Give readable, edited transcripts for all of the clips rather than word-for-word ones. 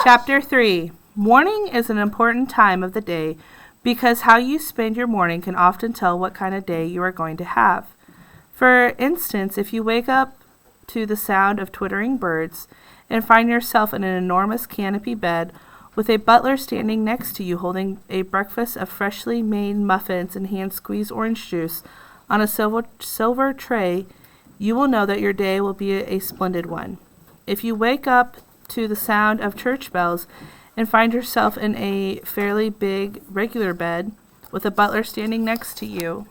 Chapter 3. Morning is an important time of the day because how you spend your morning can often tell what kind of day you are going to have. For instance, if you wake up to the sound of twittering birds and find yourself in an enormous canopy bed with a butler standing next to you holding a breakfast of freshly made muffins and hand-squeezed orange juice on a silver tray, you will know that your day will be a splendid one. If you wake up to the sound of church bells and find yourself in a fairly big regular bed with a butler standing next to you,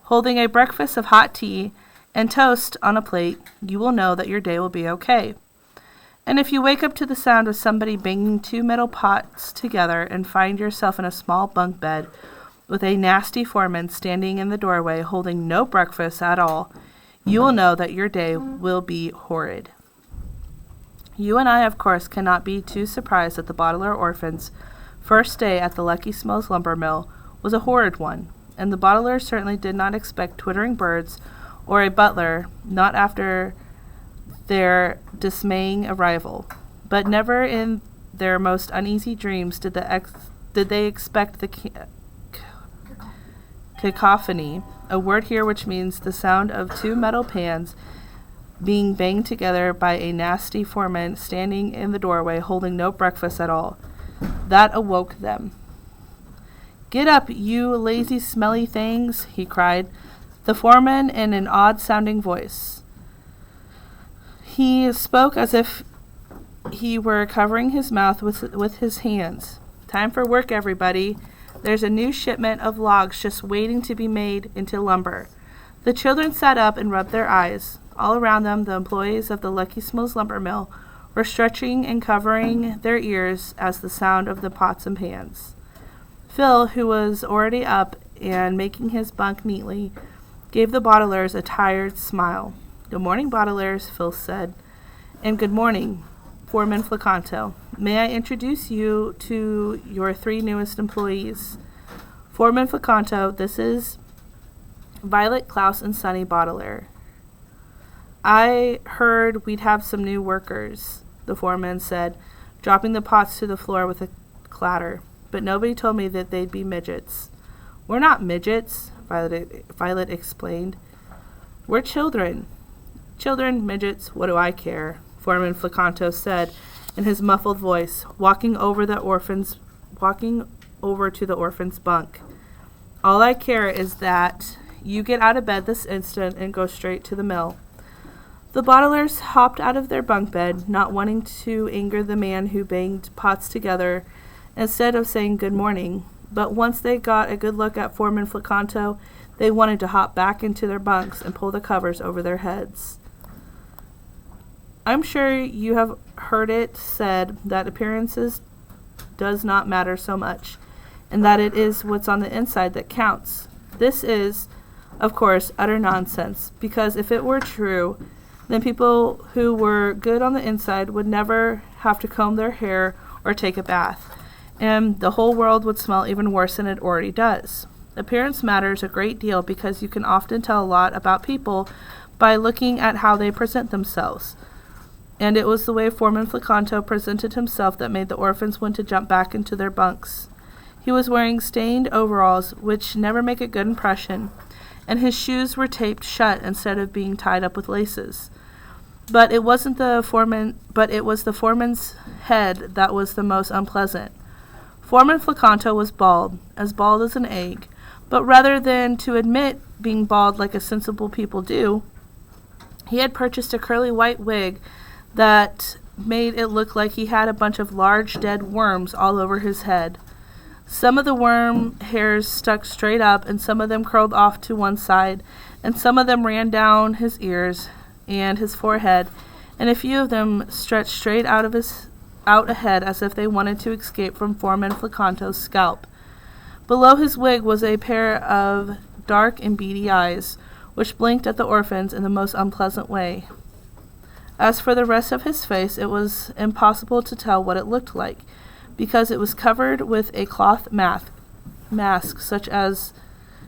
holding a breakfast of hot tea and toast on a plate, you will know that your day will be okay. And if you wake up to the sound of somebody banging two metal pots together and find yourself in a small bunk bed with a nasty foreman standing in the doorway holding no breakfast at all, you will know that your day will be horrid. You and I, of course, cannot be too surprised that the bottler orphan's first day at the Lucky Smells lumber mill was a horrid one, and the bottler certainly did not expect twittering birds or a butler, not after their dismaying arrival. But never in their most uneasy dreams did they expect the cacophony, a word here which means the sound of two metal pans being banged together by a nasty foreman standing in the doorway holding no breakfast at all. That awoke them. "Get up, you lazy, smelly things," he cried, the foreman in an odd-sounding voice. He spoke as if he were covering his mouth with his hands. "Time for work, everybody. There's a new shipment of logs just waiting to be made into lumber." The children sat up and rubbed their eyes. All around them, the employees of the Lucky Smells lumber mill were stretching and covering their ears as the sound of the pots and pans. Phil, who was already up and making his bunk neatly, gave the bottlers a tired smile. "Good morning, bottlers," Phil said. "And good morning, Foreman Flacanto. May I introduce you to your three newest employees? Foreman Flacanto, this is Violet, Klaus, and Sonny Bottler. I heard we'd have some new workers," the foreman said, dropping the pots to the floor with a clatter. "But nobody told me that they'd be midgets." "We're not midgets," Violet explained. "We're children." "Children, midgets, what do I care?" Foreman Flacanto said in his muffled voice, walking over to the orphan's bunk. "All I care is that you get out of bed this instant and go straight to the mill." The bottlers hopped out of their bunk bed, not wanting to anger the man who banged pots together instead of saying good morning. But once they got a good look at Foreman Flacanto, they wanted to hop back into their bunks and pull the covers over their heads. "I'm sure you have heard it said that appearances does not matter so much, and that it is what's on the inside that counts. This is, of course, utter nonsense, because if it were true, then people who were good on the inside would never have to comb their hair or take a bath, and the whole world would smell even worse than it already does. Appearance matters a great deal because you can often tell a lot about people by looking at how they present themselves. And it was the way Foreman Flacanto presented himself that made the orphans want to jump back into their bunks. He was wearing stained overalls, which never make a good impression, and his shoes were taped shut instead of being tied up with laces. But it was the foreman's head that was the most unpleasant. Foreman Flacanto was bald as an egg, but rather than to admit being bald like a sensible people do, he had purchased a curly white wig that made it look like he had a bunch of large dead worms all over his head. Some of the worm hairs stuck straight up, and some of them curled off to one side, and some of them ran down his ears and his forehead, and a few of them stretched straight out ahead as if they wanted to escape from Foreman Flacanto's scalp. Below his wig was a pair of dark and beady eyes, which blinked at the orphans in the most unpleasant way. As for the rest of his face, it was impossible to tell what it looked like, because it was covered with a cloth mask such as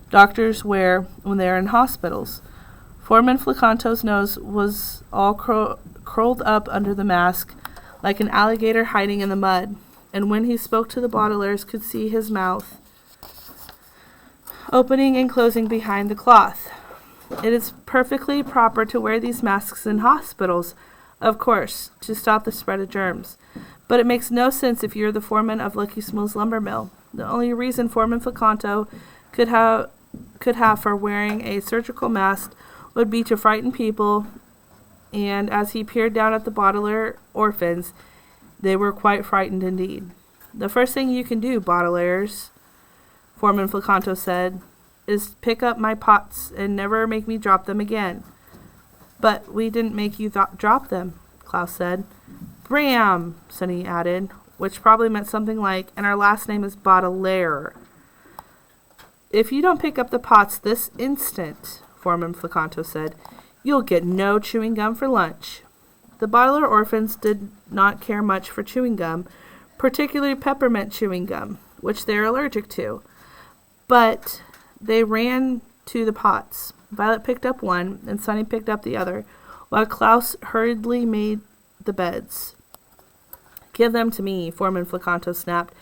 doctors wear when they are in hospitals. Foreman Flacanto's nose was all curled up under the mask, like an alligator hiding in the mud, and when he spoke to the bottlers could see his mouth opening and closing behind the cloth. It is perfectly proper to wear these masks in hospitals, of course, to stop the spread of germs. But it makes no sense if you're the foreman of Lucky Smill's lumber mill. The only reason Foreman Flacanto could have for wearing a surgical mask would be to frighten people, and as he peered down at the bottler orphans, they were quite frightened indeed. The first thing you can do, bottlers, Foreman Flacanto said, is pick up my pots and never make me drop them again. But we didn't make you drop them, Klaus said. Bram, Sonny added, which probably meant something like, and our last name is Baudelaire. If you don't pick up the pots this instant, Foreman Flacanto said, you'll get no chewing gum for lunch. The bottler orphans did not care much for chewing gum, particularly peppermint chewing gum, which they're allergic to. But they ran to the pots. Violet picked up one, and Sonny picked up the other, while Klaus hurriedly made the beds. Give them to me, Foreman Flacanto snapped,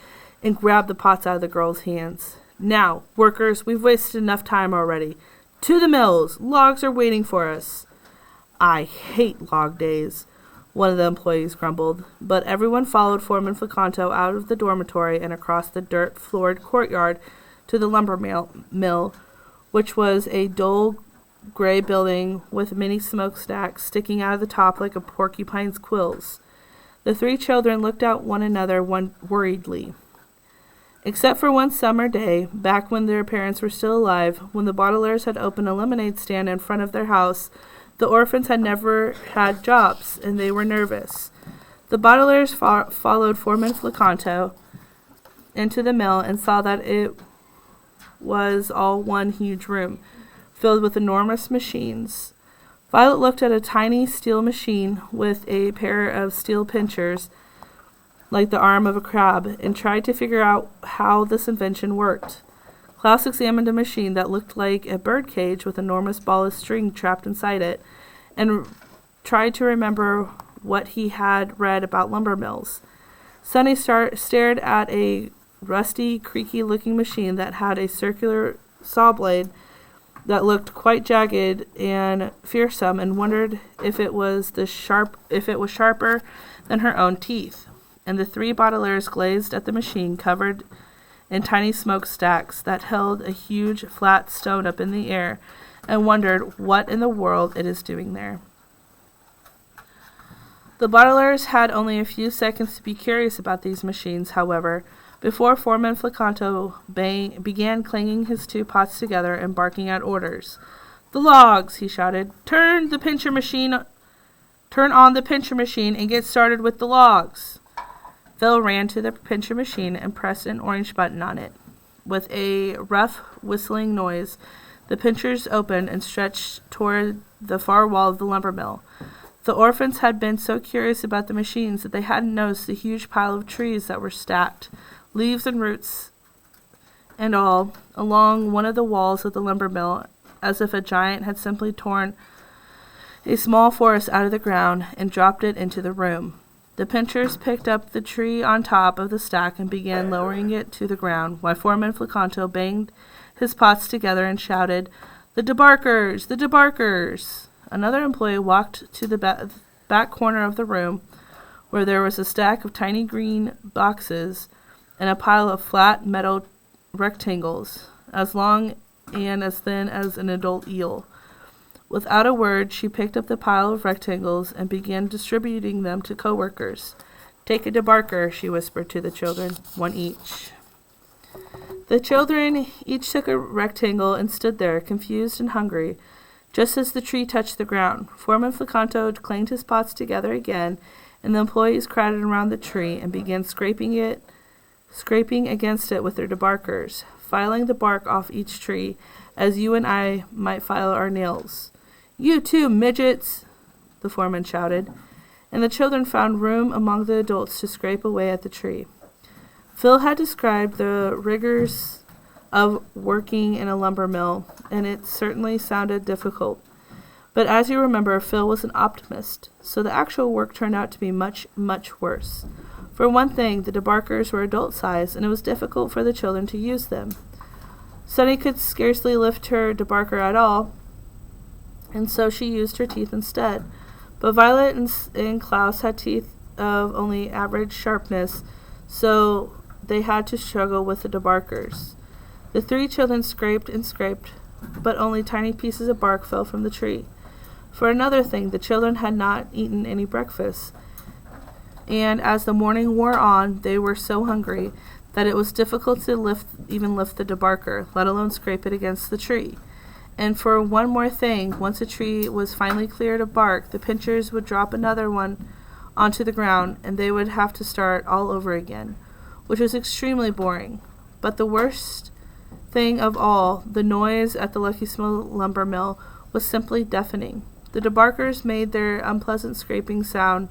and grabbed the pots out of the girls' hands. Now, workers, we've wasted enough time already. To the mills! Logs are waiting for us. I hate log days, one of the employees grumbled, but everyone followed Foreman Flacanto out of the dormitory and across the dirt-floored courtyard to the lumber mill, which was a dull gray building with many smokestacks sticking out of the top like a porcupine's quills. The three children looked at one another worriedly. Except for one summer day, back when their parents were still alive, when the bottlers had opened a lemonade stand in front of their house, the orphans had never had jobs, and they were nervous. The bottlers followed Foreman Flacanto into the mill and saw that it was all one huge room, filled with enormous machines. Violet looked at a tiny steel machine with a pair of steel pincers, like the arm of a crab, and tried to figure out how this invention worked. Klaus examined a machine that looked like a bird cage with an enormous ball of string trapped inside it, and tried to remember what he had read about lumber mills. Sonny stared at a rusty, creaky-looking machine that had a circular saw blade that looked quite jagged and fearsome, and wondered if it was sharper than her own teeth. And the three bottlers gazed at the machine covered in tiny smokestacks that held a huge flat stone up in the air, and wondered what in the world it is doing there. The bottlers had only a few seconds to be curious about these machines, however, before Foreman Flacanto began clanging his two pots together and barking out orders. The logs, he shouted. Turn on the pincher machine and get started with the logs. Phil ran to the pincher machine and pressed an orange button on it. With a rough whistling noise, the pinchers opened and stretched toward the far wall of the lumber mill. The orphans had been so curious about the machines that they hadn't noticed the huge pile of trees that were stacked, leaves and roots and all, along one of the walls of the lumber mill, as if a giant had simply torn a small forest out of the ground and dropped it into the room. The pinchers picked up the tree on top of the stack and began lowering it to the ground, while Foreman Flacanto banged his pots together and shouted, The debarkers! The debarkers! Another employee walked to the back corner of the room, where there was a stack of tiny green boxes and a pile of flat metal rectangles, as long and as thin as an adult eel. Without a word, she picked up the pile of rectangles and began distributing them to co-workers. Take a debarker, she whispered to the children, one each. The children each took a rectangle and stood there, confused and hungry, just as the tree touched the ground. Foreman Flacanto clanged his pots together again, and the employees crowded around the tree and began scraping against it with their debarkers, filing the bark off each tree, as you and I might file our nails. You too, midgets, the foreman shouted, and the children found room among the adults to scrape away at the tree. Phil had described the rigors of working in a lumber mill, and it certainly sounded difficult. But as you remember, Phil was an optimist, so the actual work turned out to be much, much worse. For one thing, the debarkers were adult-sized, and it was difficult for the children to use them. Sunny could scarcely lift her debarker at all, and so she used her teeth instead. But Violet and Klaus had teeth of only average sharpness, so they had to struggle with the debarkers. The three children scraped and scraped, but only tiny pieces of bark fell from the tree. For another thing, the children had not eaten any breakfast, and as the morning wore on, they were so hungry that it was difficult to lift the debarker, let alone scrape it against the tree. And for one more thing, once a tree was finally cleared of bark, the pinchers would drop another one onto the ground, and they would have to start all over again, which was extremely boring. But the worst thing of all, the noise at the Lucky Smith lumber mill was simply deafening. The debarkers made their unpleasant scraping sound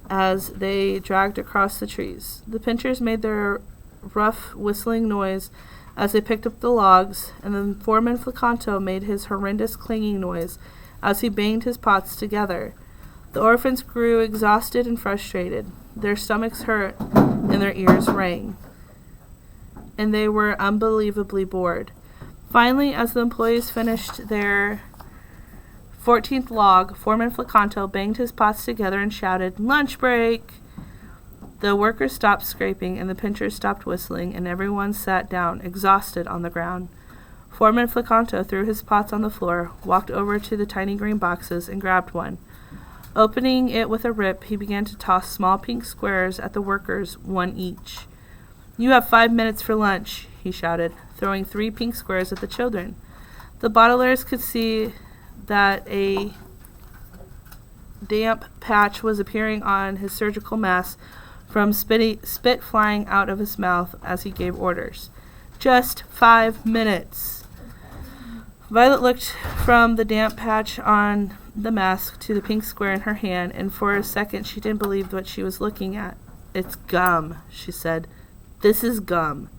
as they dragged across the trees. The pinchers made their rough whistling noise as they picked up the logs, and the foreman Flacanto made his horrendous clanging noise as he banged his pots together. The orphans grew exhausted and frustrated. Their stomachs hurt and their ears rang, and they were unbelievably bored. Finally, as the employees finished their 14th log, Foreman Flacanto banged his pots together and shouted, "Lunch break!" The workers stopped scraping, and the pinchers stopped whistling, and everyone sat down, exhausted, on the ground. Foreman Flacanto threw his pots on the floor, walked over to the tiny green boxes, and grabbed one. Opening it with a rip, he began to toss small pink squares at the workers, one each. "You have 5 minutes for lunch," he shouted, throwing 3 pink squares at the children. The bottlers could see that a damp patch was appearing on his surgical mask from spit flying out of his mouth as he gave orders. "Just 5 minutes." Violet looked from the damp patch on the mask to the pink square in her hand, and for a second she didn't believe what she was looking at. "It's gum," she said. "This is gum."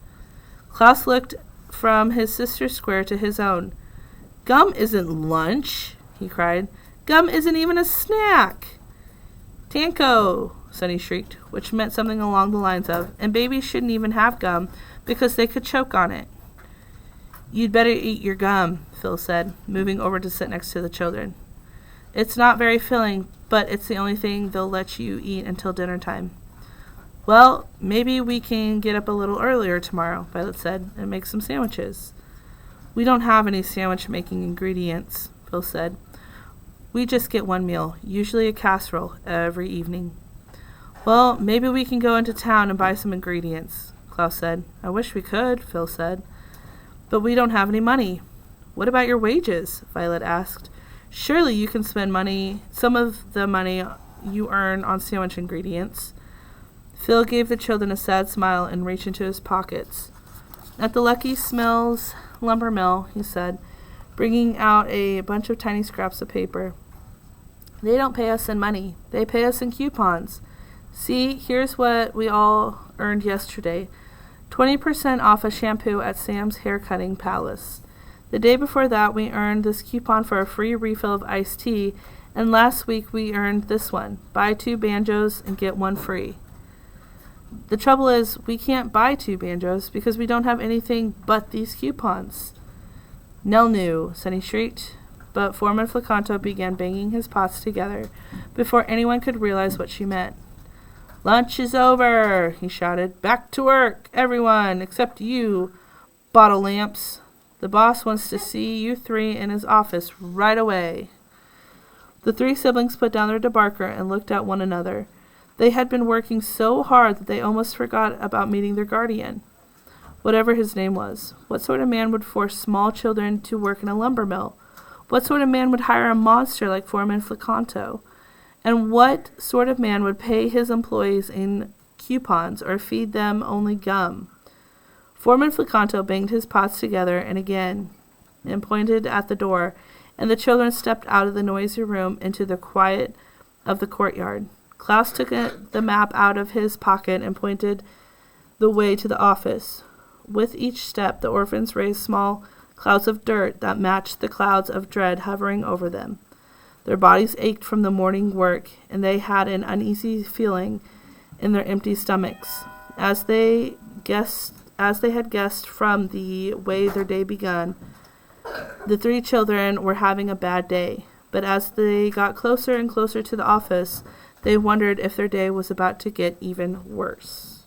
Klaus looked from his sister's square to his own. "Gum isn't lunch," he cried. "Gum isn't even a snack." "Tanko," Sunny shrieked, which meant something along the lines of, "and babies shouldn't even have gum because they could choke on it." "You'd better eat your gum," Phil said, moving over to sit next to the children. "It's not very filling, but it's the only thing they'll let you eat until dinner time." "Well, maybe we can get up a little earlier tomorrow," Violet said, "and make some sandwiches." "We don't have any sandwich-making ingredients," Phil said. "We just get one meal, usually a casserole, every evening." "Well, maybe we can go into town and buy some ingredients," Klaus said. "I wish we could," Phil said. "But we don't have any money." "What about your wages?" Violet asked. "Surely you can spend some of the money you earn on sandwich ingredients." Phil gave the children a sad smile and reached into his pockets. "At the Lucky Smith's lumber mill," he said, bringing out a bunch of tiny scraps of paper. "They don't pay us in money. They pay us in coupons. See, here's what we all earned yesterday. 20% off a shampoo at Sam's Haircutting Palace. The day before that, we earned this coupon for a free refill of iced tea, and last week we earned this one. Buy 2 banjos and get 1 free. The trouble is, we can't buy 2 banjos because we don't have anything but these coupons." "Nell knew," Sunny shrieked, but Foreman Flacanto began banging his pots together before anyone could realize what she meant. "Lunch is over," he shouted. "Back to work, everyone, except you, bottle lamps. The boss wants to see you 3 in his office right away." The 3 siblings put down their debarker and looked at one another. They had been working so hard that they almost forgot about meeting their guardian, whatever his name was. What sort of man would force small children to work in a lumber mill? What sort of man would hire a monster like Foreman Flacanto? And what sort of man would pay his employees in coupons or feed them only gum? Foreman Flacanto banged his pots together and again and pointed at the door, and the children stepped out of the noisy room into the quiet of the courtyard. Klaus took the map out of his pocket and pointed the way to the office. With each step, the orphans raised small clouds of dirt that matched the clouds of dread hovering over them. Their bodies ached from the morning work, and they had an uneasy feeling in their empty stomachs, as they had guessed from the way their day begun. The three children were having a bad day, but as they got closer and closer to the office, they wondered if their day was about to get even worse.